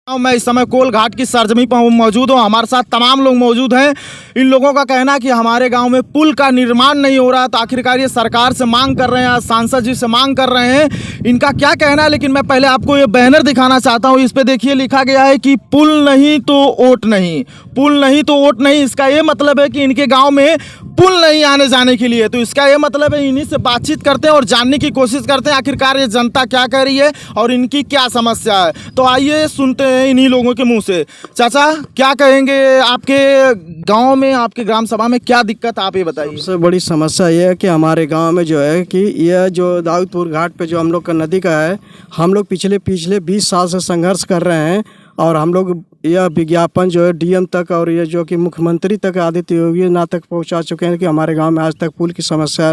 मैं इस समय कोल घाट की सरजमी पर मौजूद हूँ। हमारे साथ तमाम लोग मौजूद हैं। इन लोगों का कहना है कि हमारे गांव में पुल का निर्माण नहीं हो रहा, तो आखिरकार ये सरकार से मांग कर रहे हैं, सांसद जी से मांग कर रहे हैं। इनका क्या कहना है, लेकिन मैं पहले आपको ये बैनर दिखाना चाहता हूँ। इस पे देखिए लिखा गया है कि पुल नहीं तो वोट नहीं, पुल नहीं तो वोट नहीं। इसका ये मतलब है कि इनके गाँव में पुल नहीं आने जाने के लिए। तो इसका ये मतलब है इन्हीं से बातचीत करते हैं और जानने की कोशिश करते हैं आखिरकार ये जनता क्या कह रही है और इनकी क्या समस्या है। तो आइए सुनते हैं इन्हीं लोगों के मुंह से। चाचा क्या कहेंगे, आपके गांव में, आपके ग्राम सभा में क्या दिक्कत, आप ये बताइए। सबसे बड़ी समस्या ये है कि हमारे गांव में जो है कि यह जो दाऊदपुर घाट पे जो हम लोग का नदी का है, हम लोग पिछले 20 साल से संघर्ष कर रहे हैं और हम लोग यह विज्ञापन जो है डीएम तक और ये जो कि मुख्यमंत्री तक आदित्य योगी नाथ तक पहुंचा चुके हैं कि हमारे गांव में आज तक पुल की समस्या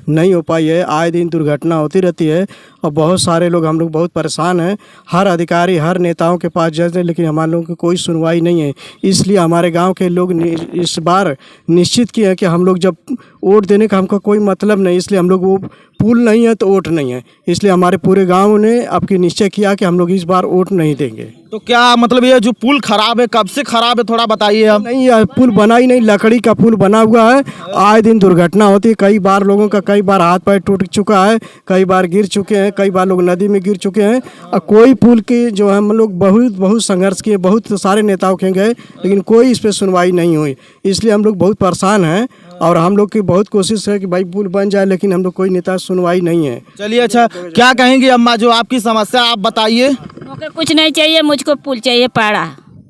नहीं हो पाई है। आए दिन दुर्घटना होती रहती है और बहुत सारे लोग, हम लोग बहुत परेशान हैं। हर अधिकारी, हर नेताओं के पास जाते हैं, लेकिन हमारे लोगों की कोई सुनवाई नहीं है। इसलिए हमारे गाँव के लोग इस बार निश्चित किए हैं कि हम लोग जब वोट देने का हमको कोई मतलब नहीं, इसलिए हम लोग वो पुल नहीं है तो वोट नहीं है, इसलिए हमारे पूरे गांव ने आपकी निश्चय किया कि हम लोग इस बार वोट नहीं देंगे। तो क्या मतलब ये जो पुल खराब है, कब से खराब है, थोड़ा बताइए आप। नहीं, यह पुल बना ही नहीं, लकड़ी का पुल बना हुआ है। आए दिन दुर्घटना होती है, कई बार लोगों का कई बार हाथ पैर टूट चुका है, कई बार गिर चुके हैं, कई बार लोग नदी में गिर चुके हैं और कोई पुल की जो है हम लोग बहुत संघर्ष किए, बहुत सारे नेताओं के गए, लेकिन कोई इस पर सुनवाई नहीं हुई। इसलिए हम लोग बहुत परेशान हैं और हम लोग की बहुत कोशिश है कि भाई पुल बन जाए, लेकिन हम लोग कोई नेता सुनवाई नहीं है। चलिए, अच्छा क्या कहेंगे अम्मा, जो आपकी समस्या आप बताइए। मुझे कुछ नहीं चाहिए, मुझको पुल चाहिए पाड़ा।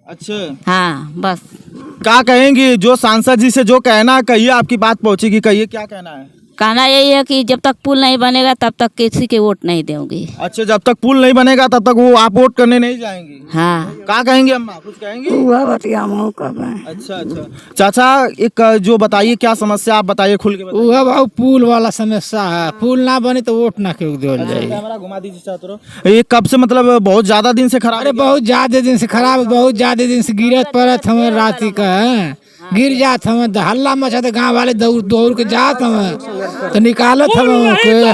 अच्छा, हाँ बस। क्या कहेंगी, जो सांसद जी से जो कहना है कहिए, आपकी बात पहुंचेगी, कहिए क्या कहना है। कहना यही है कि जब तक पुल नहीं बनेगा तब तक किसी के वोट नहीं दूंगी। अच्छा, जब तक पुल नहीं बनेगा तब तक वो आप वोट करने नहीं जाएंगी। हाँ। क्या कहेंगे अम्मा, कुछ कहेंगी। अच्छा अच्छा, चाचा एक जो बताइए क्या समस्या, आप बताइए खुल के बताइए। वह भाव पुल वाला समस्या है, पुल ना बने तो वोट ना क्यों दे जाए। कैमरा घुमा दीजिए चाचा। ये कब से, मतलब बहुत ज्यादा दिन से खराब है? अरे बहुत ज्यादा दिन से खराब, बहुत ज्यादा दिन से गिरत पड़त हमें राती का गिर जात हमें, हल्ला मचा तो गाँव वाले दौड़ दौड़ के जात हमें तो निकालत हमें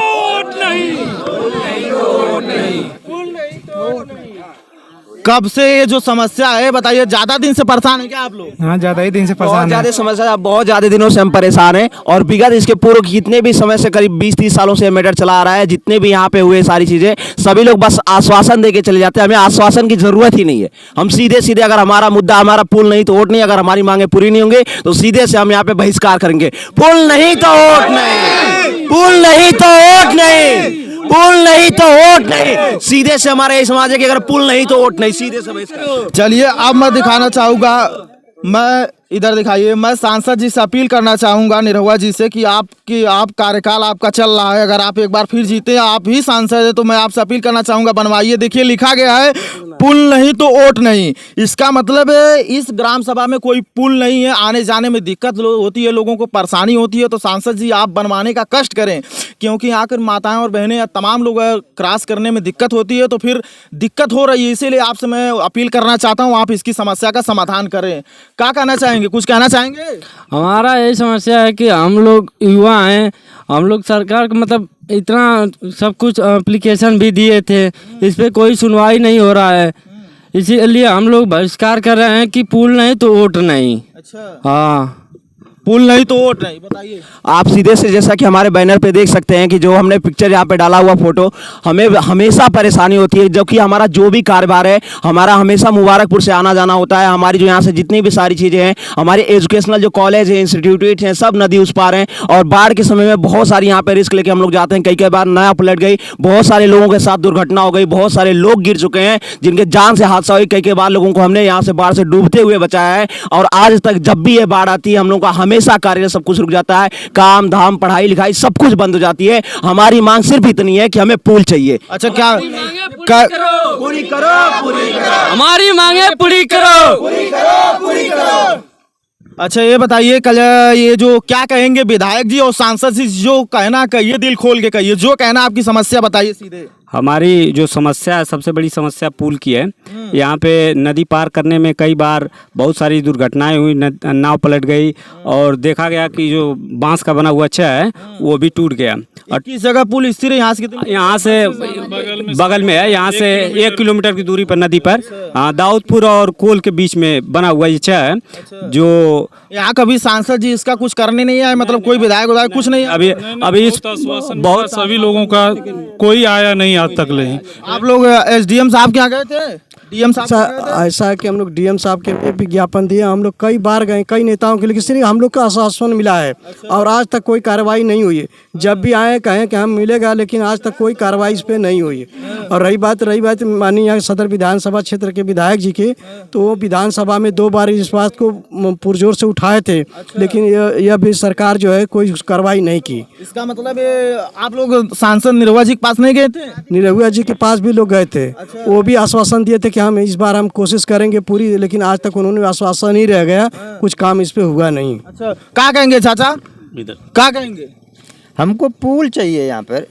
कब से ये जो समस्या है बताइए, ज्यादा दिन से परेशान है क्या आप लोग? हाँ ज्यादा ही दिन से बहुत परेशान है। ज्यादा समस्या, बहुत ज्यादा दिनों से हम परेशान हैं और विगत इसके पूर्व जितने भी समय से करीब 20-30 सालों से मैटर चला आ रहा है, जितने भी यहाँ पे हुए सारी चीजें, सभी लोग बस आश्वासन दे के चले जाते हैं। हमें आश्वासन की जरूरत ही नहीं है। हम सीधे सीधे अगर हमारा मुद्दा, हमारा पुल नहीं तो वोट नहीं, अगर हमारी मांगे पूरी नहीं होंगे तो सीधे से हम यहाँ पे बहिष्कार करेंगे। पुल नहीं तो वोट नहीं, पुल नहीं तो वोट नहीं, पुल नहीं तो वोट नहीं। सीधे से हमारे यही समाज है कि अगर पुल नहीं तो वोट नहीं, सीधे से बहिष्कार। चलिए अब मैं दिखाना चाहूँगा, मैं इधर दिखाइए, मैं सांसद जी से अपील करना चाहूँगा, निरहुआ जी से, कि आप कार्यकाल आपका चल रहा है, अगर आप एक बार फिर जीते, आप ही सांसद है, तो मैं आपसे अपील करना चाहूँगा बनवाइए। देखिए लिखा गया है पुल नहीं तो वोट नहीं। इसका मतलब है इस ग्राम सभा में कोई पुल नहीं है, आने जाने में दिक्कत होती है, लोगों को परेशानी होती है। तो सांसद जी आप बनवाने का कष्ट करें, क्योंकि यहाँ कर माताएं और बहनें या तमाम लोग क्रॉस करने में दिक्कत होती है, तो फिर दिक्कत हो रही है। इसीलिए आपसे मैं अपील करना चाहता हूँ, आप इसकी समस्या का समाधान करें। क्या कहना चाहेंगे, कुछ कहना चाहेंगे? हमारा यही समस्या है कि हम लोग युवा हैं, हम लोग सरकार को मतलब इतना सब कुछ एप्लीकेशन भी दिए थे, इस पे कोई सुनवाई नहीं हो रहा है। इसीलिए हम लोग बहिष्कार कर रहे हैं कि पुल नहीं तो वोट नहीं। अच्छा, हाँ, पुल नहीं तो वोट नहीं, बताइए। आप सीधे से, जैसा कि हमारे बैनर पे देख सकते हैं कि जो हमने पिक्चर यहाँ पे डाला हुआ फोटो, हमें हमेशा परेशानी होती है, जबकि हमारा जो भी कारोबार है, हमारा हमेशा मुबारकपुर से आना जाना होता है। हमारी जो यहाँ से जितनी भी सारी चीज़ें हैं, हमारे एजुकेशनल जो कॉलेज है, इंस्टीट्यूट हैं, सब नदी उस पार हैं और बाढ़ के समय में बहुत सारी यहाँ पे रिस्क लेके हम लोग जाते हैं। कई बार नया पलट गई, बहुत सारे लोगों के साथ दुर्घटना हो गई, बहुत सारे लोग गिर चुके हैं जिनके जान से हादसा हुई। कई बार लोगों को हमने यहाँ से बाढ़ से डूबते हुए बचाया है और आज तक जब भी ये बाढ़ आती है, हम लोग का हमेशा कार्य सब कुछ रुक जाता है, काम धाम पढ़ाई लिखाई सब कुछ बंद हो जाती है। हमारी मांग सिर्फ इतनी है कि हमें पुल चाहिए। अच्छा, क्या पूरी करो, पूरी करो, हमारी मांगे पूरी करो, पूरी करो, पूरी करो। अच्छा ये बताइए, कल ये जो क्या कहेंगे विधायक जी और सांसद जी, जो कहना कहिए, दिल खोल के कहिए, जो कहना आपकी समस्या बताइए सीधे। हमारी जो समस्या है, सबसे बड़ी समस्या पुल की है। यहाँ पे नदी पार करने में कई बार बहुत सारी दुर्घटनाएं हुई, नाव पलट गई और देखा गया कि जो बांस का बना हुआ अच्छा है वो भी टूट गया। और किस जगह पुल स्थिर है, यहाँ से कितनी? यहाँ से बगल में है, यहाँ से 1 किलोमीटर की दूरी पर नदी पर दाऊदपुर और कोल के बीच में बना हुआ अच्छा है। जो यहाँ कभी सांसद जी इसका कुछ करने नहीं आए, मतलब कोई विधायक कुछ नहीं? अभी बहुत सभी लोगों का कोई आया नहीं आज तक। नहीं, आप लोग एसडीएम साहब के यहाँ गए थे? डीएम साहब के यहाँ गए थे? ऐसा है कि हम लोग डीएम साहब के लिए विज्ञापन दिए, हम लोग कई बार गए, कई नेताओं के, लेकिन सिर्फ हम लोग का आश्वासन मिला है और आज तक कोई कार्रवाई नहीं हुई है। जब भी आए कहें कि हम मिलेगा, लेकिन आज तक कोई कार्रवाई इस पर नहीं हुई है। और रही बात माननीय यहाँ सदर विधानसभा क्षेत्र के विधायक जी की, तो वो विधानसभा में 2 बार इस बात को पुरजोर से उठाए थे, लेकिन यह भी सरकार जो है कोई कार्रवाई नहीं की। इसका मतलब आप लोग सांसद निरहुआ जी के पास नहीं गए थे? निरहुआ जी के पास भी लोग गए थे, वो भी आश्वासन दिए थे कि हम इस बार हम कोशिश करेंगे पूरी, लेकिन आज तक उन्होंने आश्वासन ही रह गया, कुछ काम इस पे हुआ नहीं। अच्छा, क्या कहेंगे चाचा, क्या कहेंगे? हमको पुल चाहिए यहाँ पर।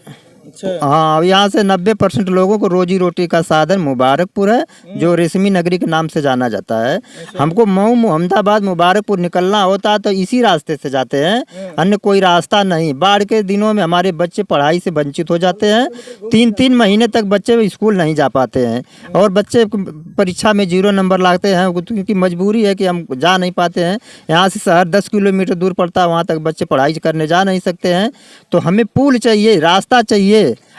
हाँ, यहाँ से 90% लोगों को रोजी रोटी का साधन मुबारकपुर है, जो रेशमी नगरी के नाम से जाना जाता है। हमको मऊ, अहमदाबाद, मुबारकपुर निकलना होता है तो इसी रास्ते से जाते हैं, अन्य कोई रास्ता नहीं। बाढ़ के दिनों में हमारे बच्चे पढ़ाई से वंचित हो जाते हैं, 3-3 महीने तक बच्चे स्कूल नहीं जा पाते हैं और बच्चे परीक्षा में 0 नंबर लाते हैं, क्योंकि मजबूरी है कि हम जा नहीं पाते हैं। यहाँ से शहर 10 किलोमीटर दूर पड़ता है, वहाँ तक बच्चे पढ़ाई करने जा नहीं सकते हैं। तो हमें पुल चाहिए, रास्ता चाहिए।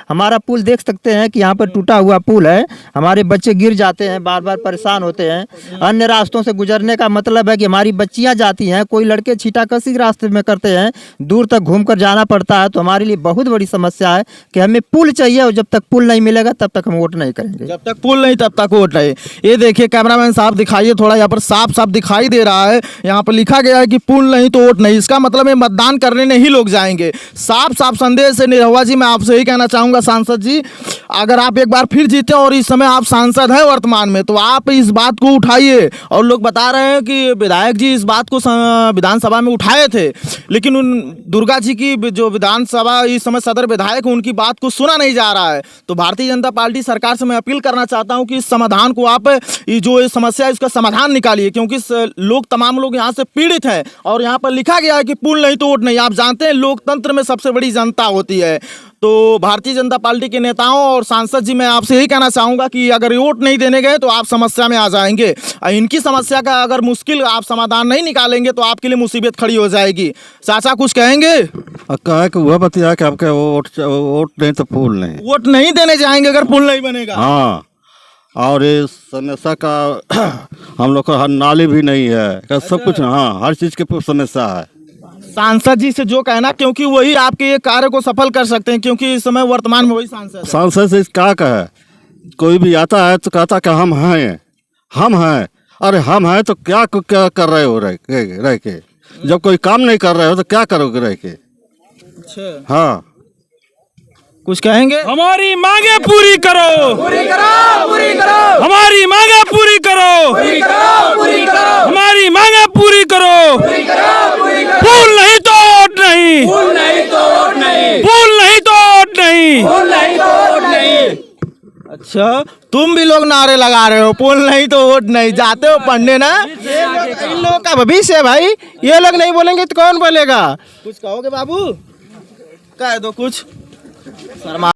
हमारा पुल देख सकते हैं कि यहाँ पर टूटा हुआ पुल है, हमारे बच्चे गिर जाते हैं, बार बार परेशान होते हैं। अन्य रास्तों से गुजरने का मतलब है कि हमारी बच्चियाँ जाती हैं, कोई लड़के छीटाकशी रास्ते में करते हैं, दूर तक घूमकर जाना पड़ता है। तो हमारे लिए बहुत बड़ी समस्या है कि हमें पुल चाहिए और जब तक पुल नहीं मिलेगा तब तक हम वोट नहीं करेंगे। जब तक पुल नहीं तब तक वोट नहीं। ये देखिए कैमरामैन साहब दिखाइए थोड़ा, यहाँ पर साफ साफ दिखाई दे रहा है, यहाँ पर लिखा गया है कि पुल नहीं तो वोट नहीं। इसका मतलब है मतदान करने नहीं लोग जाएंगे। साफ साफ संदेश है निरहुआ जी। मैं आपसे यही कहना चाहूँगा सांसद जी, अगर आप एक बार फिर जीते और इस समय आप सांसद हैं वर्तमान में, तो आप इस बात को उठाइए। और लोग बता रहे हैं कि विधायक जी इस बात को विधानसभा में उठाए थे, लेकिन उन दुर्गा जी की जो विधानसभा इस समय सदर विधायक उनकी बात को सुना नहीं जा रहा है। तो भारतीय जनता पार्टी सरकार से मैं अपील करना चाहता हूं कि इस समाधान को आप जो समस्या है इसका समाधान निकालिए, क्योंकि तमाम लोग यहाँ से पीड़ित हैं। और यहाँ पर लिखा गया है कि पुल नहीं तो वोट नहीं। आप जानते हैं लोकतंत्र में सबसे बड़ी जनता होती है। तो भारतीय जनता पार्टी के नेताओं और सांसद जी, मैं आपसे यही कहना चाहूँगा कि अगर वोट नहीं देने गए तो आप समस्या में आ जाएंगे। इनकी समस्या का अगर मुश्किल आप समाधान नहीं निकालेंगे तो आपके लिए मुसीबत खड़ी हो जाएगी। चाचा कुछ कहेंगे? कहा कि वह बताया कि आपके वोट नहीं तो पुल नहीं, वोट नहीं देने जाएंगे अगर पुल नहीं बनेगा। हाँ, और ये समस्या का हम लोग का नाली भी नहीं है, सब कुछ। हाँ, हर चीज़ की समस्या है। सांसद जी से जो कहना, क्योंकि वही आपके ये कार्य को सफल कर सकते हैं, क्योंकि इस समय वर्तमान में वही सांसद से क्या कहे, कोई भी आता है तो कहता कि हम हैं, हम हैं। अरे हम हैं तो क्या कर रहे हो रह के? जब कोई काम नहीं कर रहे हो तो क्या करोगे रह के? अच्छा, हाँ, कुछ कहेंगे? हमारी मांगे पूरी करो, पूरी करो, पूरी करो। हमारी मांगे पूरी करो, पूरी करो, पूरी करो। हमारी मांगे पूरी करो, पूरी करो, पूरी करो। पुल नहीं तो वोट नहीं, पुल नहीं तो वोट नहीं, पुल नहीं तो वोट नहीं, पुल नहीं तो वोट नहीं। अच्छा, तुम भी लोग नारे लगा रहे हो, पुल नहीं तो वोट नहीं। जाते हो पढ़ने ना? इन लोगों का भविष्य है भाई, ये लोग नहीं बोलेंगे तो कौन बोलेगा? कुछ कहोगे बाबू? कह दो कुछ। शर्मा